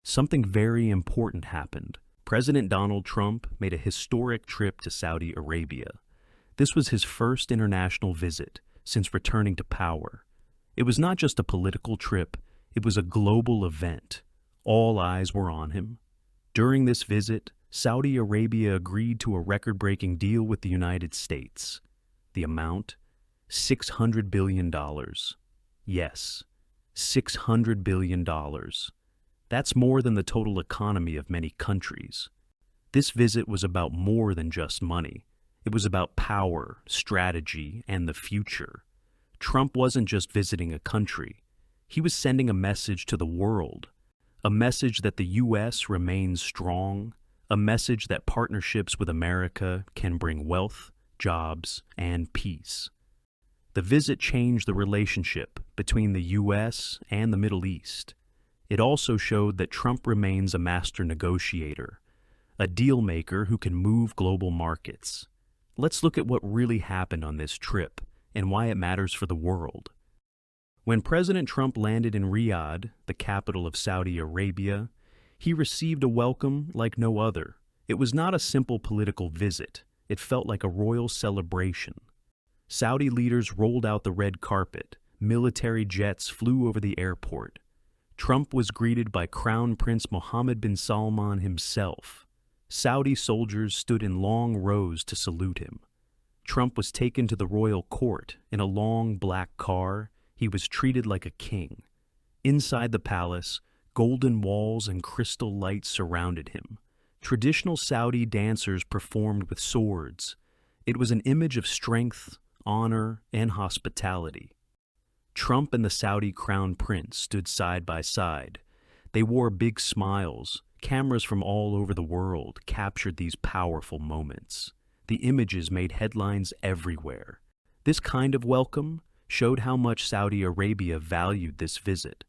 Something very important happened. President Donald Trump made a historic trip to Saudi Arabia. This was his first international visit since returning to power. It was not just a political trip, it was a global event. All eyes were on him. During this visit, Saudi Arabia agreed to a record-breaking deal with the United States. The amount? $600 billion. Yes, $600 billion. That's more than the total economy of many countries. This visit was about more than just money. It was about power, strategy, and the future. Trump wasn't just visiting a country. He was sending a message to the world. A message that the U.S. remains strong. A message that partnerships with America can bring wealth, jobs, and peace. The visit changed the relationship between the U.S. and the Middle East. It also showed that Trump remains a master negotiator, a deal maker who can move global markets. Let's look at what really happened on this trip and why it matters for the world. When President Trump landed in Riyadh, the capital of Saudi Arabia, he received a welcome like no other. It was not a simple political visit. It felt like a royal celebration. Saudi leaders rolled out the red carpet. Military jets flew over the airport. Trump was greeted by Crown Prince Mohammed bin Salman himself. Saudi soldiers stood in long rows to salute him. Trump was taken to the royal court in a long black car. He was treated like a king. Inside the palace, golden walls and crystal lights surrounded him. Traditional Saudi dancers performed with swords. It was an image of strength, honor, and hospitality. Trump and the Saudi crown prince stood side by side. They wore big smiles. Cameras from all over the world captured these powerful moments. The images made headlines everywhere. This kind of welcome showed how much Saudi Arabia valued this visit.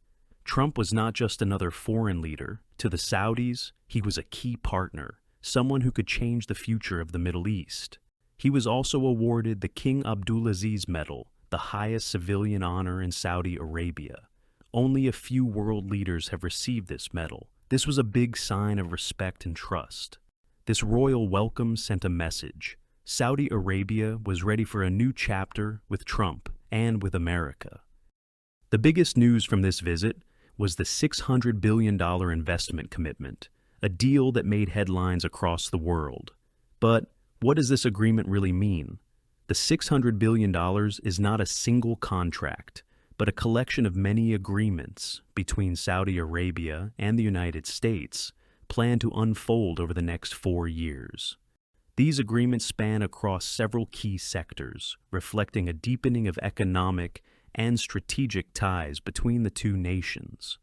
Trump was not just another foreign leader. To the Saudis, he was a key partner, someone who could change the future of the Middle East. He was also awarded the King Abdulaziz Medal, the highest civilian honor in Saudi Arabia. Only a few world leaders have received this medal. This was a big sign of respect and trust. This royal welcome sent a message. Saudi Arabia was ready for a new chapter with Trump and with America. The biggest news from this visit was the $600 billion investment commitment, a deal that made headlines across the world. But what does this agreement really mean? The $600 billion is not a single contract, but a collection of many agreements between Saudi Arabia and the United States planned to unfold over the next 4 years. These agreements span across several key sectors, reflecting a deepening of economic and strategic ties between the two nations.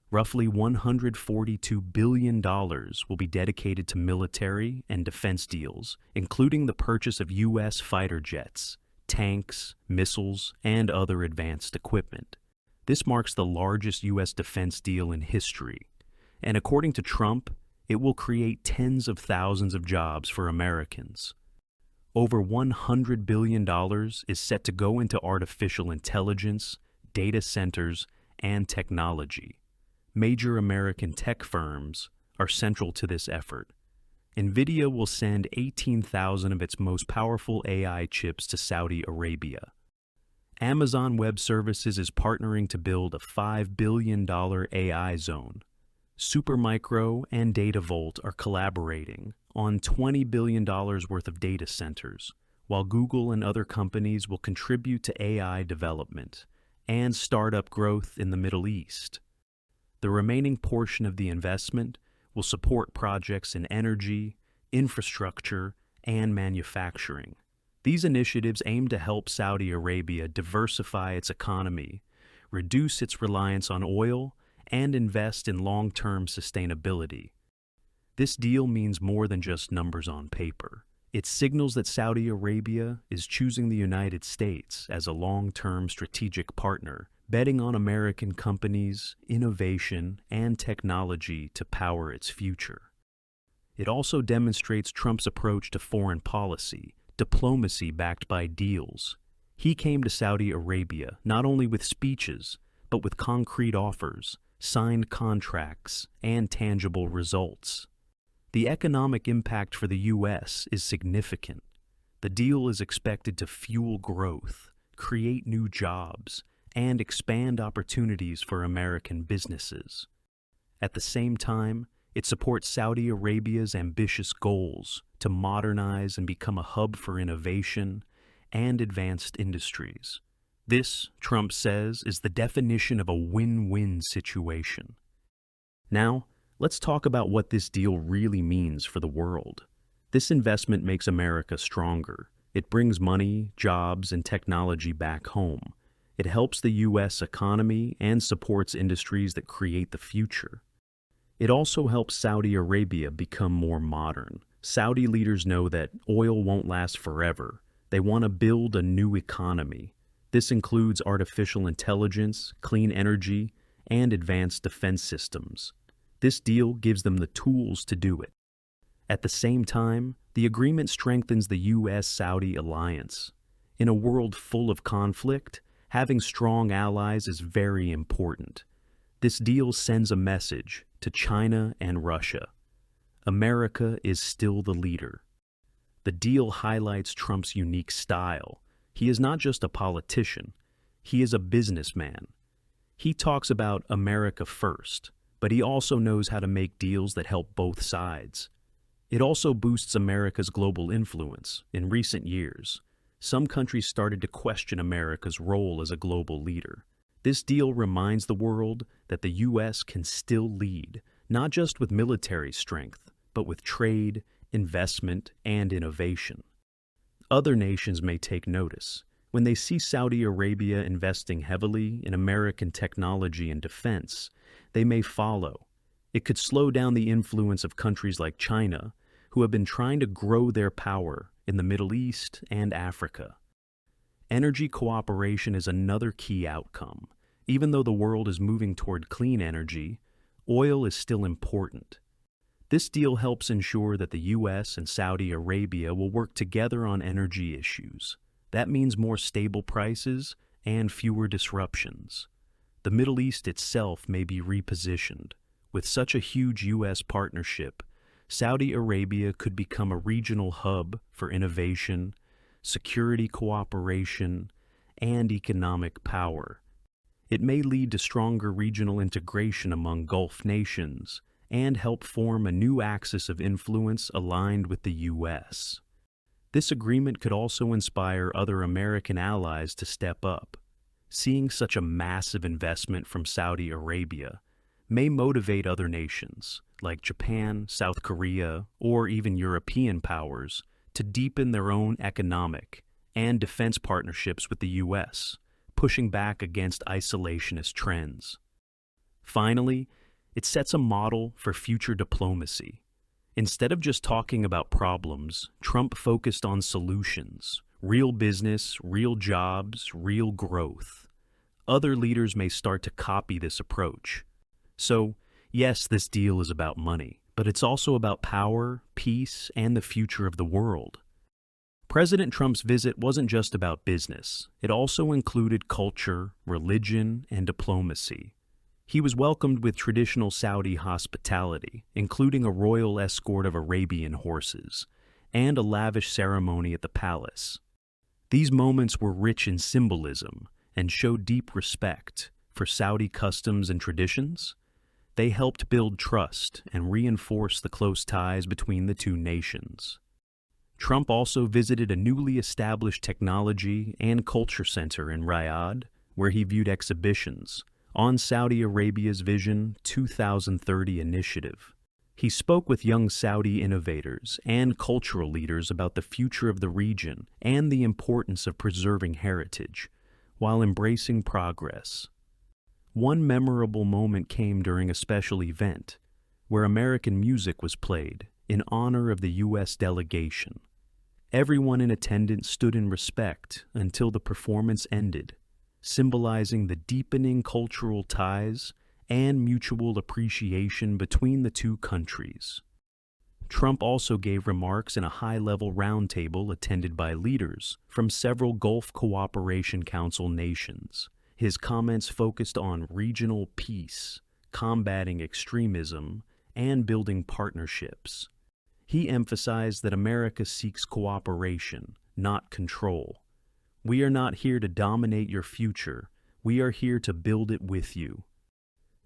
Roughly $142 billion will be dedicated to military and defense deals, including the purchase of U.S. fighter jets, tanks, missiles, and other advanced equipment. This marks the largest U.S. defense deal in history, and according to Trump, it will create tens of thousands of jobs for Americans. Over $100 billion is set to go into artificial intelligence, data centers, and technology. Major American tech firms are central to this effort. NVIDIA will send 18,000 of its most powerful AI chips to Saudi Arabia. Amazon Web Services is partnering to build a $5 billion AI zone. Supermicro and DataVolt are collaborating on $20 billion worth of data centers, while Google and other companies will contribute to AI development and startup growth in the Middle East. The remaining portion of the investment will support projects in energy, infrastructure, and manufacturing. These initiatives aim to help Saudi Arabia diversify its economy, reduce its reliance on oil, and invest in long-term sustainability. This deal means more than just numbers on paper. It signals that Saudi Arabia is choosing the United States as a long-term strategic partner, betting on American companies, innovation, and technology to power its future. It also demonstrates Trump's approach to foreign policy, diplomacy backed by deals. He came to Saudi Arabia not only with speeches, but with concrete offers, signed contracts, and tangible results. The economic impact for the U.S. is significant. The deal is expected to fuel growth, create new jobs, and expand opportunities for American businesses. At the same time, it supports Saudi Arabia's ambitious goals to modernize and become a hub for innovation and advanced industries. This, Trump says, is the definition of a win-win situation. Now, let's talk about what this deal really means for the world. This investment makes America stronger. It brings money, jobs, and technology back home. It helps the U.S. economy and supports industries that create the future. It also helps Saudi Arabia become more modern. Saudi leaders know that oil won't last forever. They want to build a new economy. This includes artificial intelligence, clean energy, and advanced defense systems. This deal gives them the tools to do it. At the same time, the agreement strengthens the U.S.-Saudi alliance. In a world full of conflict, having strong allies is very important. This deal sends a message to China and Russia. America is still the leader. The deal highlights Trump's unique style. He is not just a politician, he is a businessman. He talks about America first, but he also knows how to make deals that help both sides. It also boosts America's global influence. In recent years, some countries started to question America's role as a global leader. This deal reminds the world that the U.S. can still lead, not just with military strength, but with trade, investment, and innovation. Other nations may take notice. When they see Saudi Arabia investing heavily in American technology and defense, they may follow. It could slow down the influence of countries like China, who have been trying to grow their power in the Middle East and Africa. Energy cooperation is another key outcome. Even though the world is moving toward clean energy, oil is still important. This deal helps ensure that the U.S. and Saudi Arabia will work together on energy issues. That means more stable prices and fewer disruptions. The Middle East itself may be repositioned. With such a huge U.S. partnership, Saudi Arabia could become a regional hub for innovation, security cooperation, and economic power. It may lead to stronger regional integration among Gulf nations and help form a new axis of influence aligned with the U.S. This agreement could also inspire other American allies to step up. Seeing such a massive investment from Saudi Arabia may motivate other nations, like Japan, South Korea, or even European powers, to deepen their own economic and defense partnerships with the U.S., pushing back against isolationist trends. Finally, it sets a model for future diplomacy. Instead of just talking about problems, Trump focused on solutions, real business, real jobs, real growth. Other leaders may start to copy this approach. So, yes, this deal is about money, but it's also about power, peace, and the future of the world. President Trump's visit wasn't just about business. It also included culture, religion, and diplomacy. He was welcomed with traditional Saudi hospitality, including a royal escort of Arabian horses, and a lavish ceremony at the palace. These moments were rich in symbolism and showed deep respect for Saudi customs and traditions. They helped build trust and reinforce the close ties between the two nations. Trump also visited a newly established technology and culture center in Riyadh, where he viewed exhibitions on Saudi Arabia's Vision 2030 initiative. He spoke with young Saudi innovators and cultural leaders about the future of the region and the importance of preserving heritage, while embracing progress. One memorable moment came during a special event, where American music was played in honor of the U.S. delegation. Everyone in attendance stood in respect until the performance ended, symbolizing the deepening cultural ties and mutual appreciation between the two countries. Trump also gave remarks in a high-level roundtable attended by leaders from several Gulf Cooperation Council nations. His comments focused on regional peace, combating extremism, and building partnerships. He emphasized that America seeks cooperation, not control. We are not here to dominate your future. We are here to build it with you.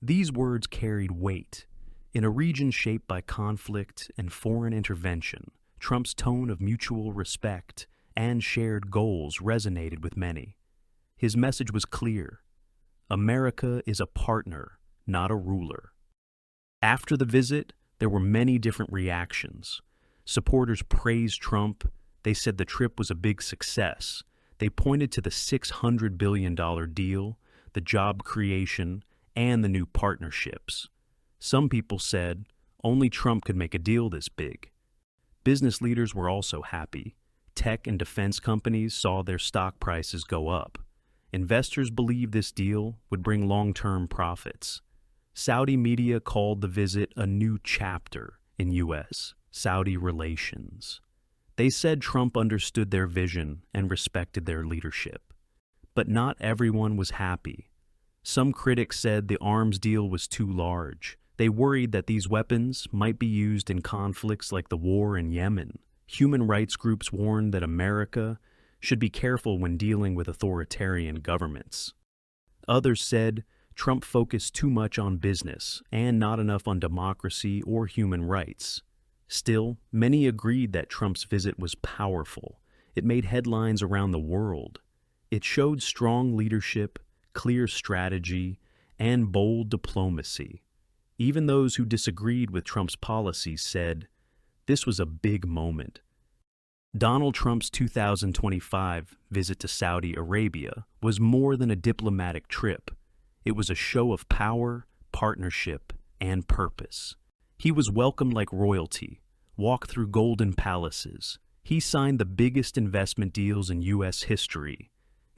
These words carried weight. In a region shaped by conflict and foreign intervention, Trump's tone of mutual respect and shared goals resonated with many. His message was clear. America is a partner, not a ruler. After the visit, there were many different reactions. Supporters praised Trump. They said the trip was a big success. They pointed to the $600 billion deal, the job creation, and the new partnerships. Some people said only Trump could make a deal this big. Business leaders were also happy. Tech and defense companies saw their stock prices go up. Investors believed this deal would bring long-term profits. Saudi media called the visit a new chapter in U.S.-Saudi relations. They said Trump understood their vision and respected their leadership. But not everyone was happy. Some critics said the arms deal was too large. They worried that these weapons might be used in conflicts like the war in Yemen. Human rights groups warned that America should be careful when dealing with authoritarian governments. Others said Trump focused too much on business and not enough on democracy or human rights. Still, many agreed that Trump's visit was powerful. It made headlines around the world. It showed strong leadership, clear strategy, and bold diplomacy. Even those who disagreed with Trump's policies said, this was a big moment. Donald Trump's 2025 visit to Saudi Arabia was more than a diplomatic trip. It was a show of power, partnership, and purpose. He was welcomed like royalty, walked through golden palaces. He signed the biggest investment deals in U.S. history,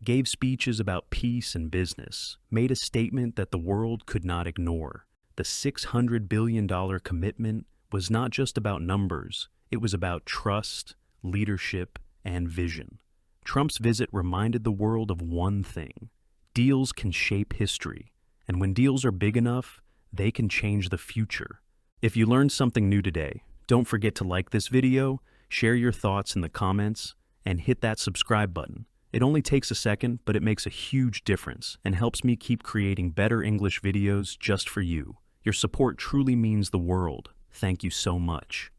gave speeches about peace and business, made a statement that the world could not ignore. The $600 billion commitment was not just about numbers, it was about trust, leadership, and vision. Trump's visit reminded the world of one thing: deals can shape history, and when deals are big enough, they can change the future. If you learned something new today, don't forget to like this video, share your thoughts in the comments, and hit that subscribe button. It only takes a second, but it makes a huge difference and helps me keep creating better English videos just for you. Your support truly means the world. Thank you so much.